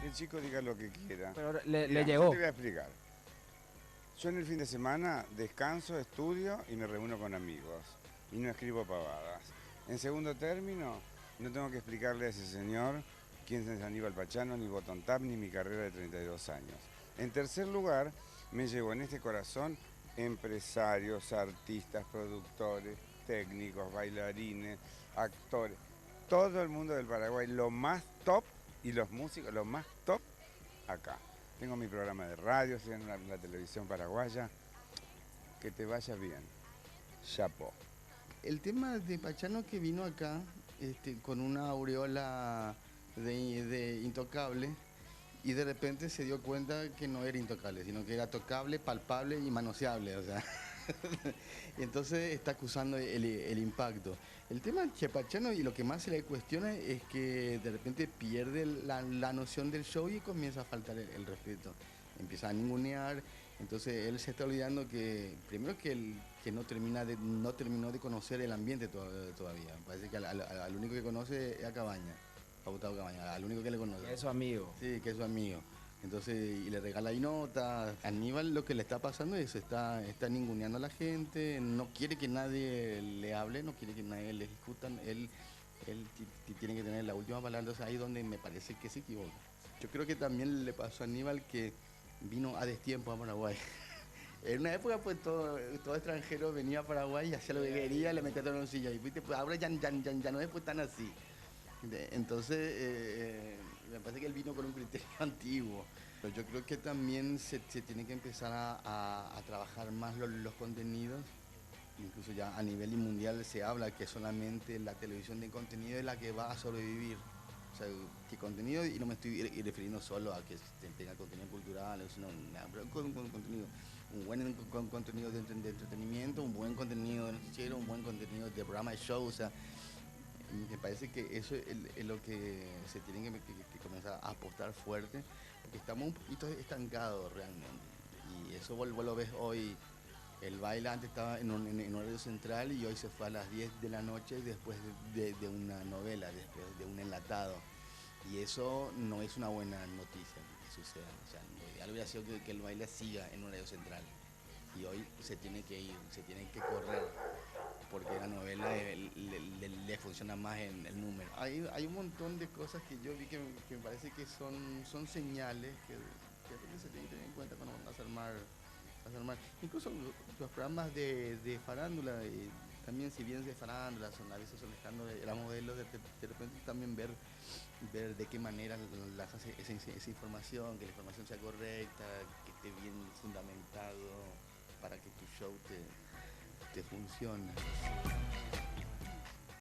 el chico diga lo que quiera. Pero le Mirá, yo llegó. te voy a explicar. Yo en el fin de semana descanso, estudio y me reúno con amigos. Y no escribo pavadas. En segundo término, no tengo que explicarle a ese señor quién es Aníbal Pachano, ni Botón Tap, ni mi carrera de 32 años. En tercer lugar, me llevo en este corazón empresarios, artistas, productores, técnicos, bailarines, actores. Todo el mundo del Paraguay, lo más top, y los músicos, lo más top, acá. Tengo mi programa de radio, estoy en la televisión paraguaya. Que te vaya bien. Chapo. El tema de Pachano que vino acá con una aureola de intocable y de repente se dio cuenta que no era intocable, sino que era tocable, palpable y manoseable, o sea. Y entonces está acusando el impacto. El tema de Pachano y lo que más se le cuestiona es que de repente pierde la noción del show y comienza a faltar el respeto. Empieza a ningunear, entonces él se está olvidando que primero que no terminó de conocer el ambiente todavía. Parece que al único que conoce es a Cabaña, a Gustavo Cabaña, al único que le conoce. Es su amigo. Sí, que es su amigo. Entonces, y le regala ahí notas. Aníbal lo que le está pasando es está ninguneando a la gente, no quiere que nadie le hable, no quiere que nadie le discuta. Él tiene que tener la última palabra, entonces ahí es donde me parece que se equivoca. Yo creo que también le pasó a Aníbal que vino a destiempo a Paraguay. En una época pues todo extranjero venía a Paraguay y hacía lo que quería, le metía todo en un silla. Y ¿viste? Pues ahora ya no es pues tan así. Entonces, me parece que él vino con un criterio antiguo. Pero yo creo que también se tiene que empezar a trabajar más los contenidos. Incluso ya a nivel mundial se habla que solamente la televisión de contenido es la que va a sobrevivir. O sea, que contenido, y no me estoy refiriendo solo a que tenga contenido cultural, sino pero con contenido. Un buen contenido de entretenimiento, un buen contenido de noticiero, un buen contenido de programa de show, o sea, me parece que eso es lo que se tiene que comenzar a apostar fuerte, porque estamos un poquito estancados realmente. Y eso vos lo ves hoy. El baile antes estaba en horario central y hoy se fue a las 10 de la noche después de una novela, después de un enlatado. Y eso no es una buena noticia que suceda. O sea, lo ideal hubiera sido que el baile siga en horario central. Y hoy se tiene que ir, se tiene que correr, porque la novela le funciona más en el número. Hay un montón de cosas que yo vi que me parece que son señales que se tienen que tener en cuenta cuando van a armar. Incluso los programas de farándula, también si bien de farándula, a veces son escándalos de la modelo, de repente también ver de qué manera las hace esa información, que la información sea correcta, que esté bien fundamentado para que tu show te funcione.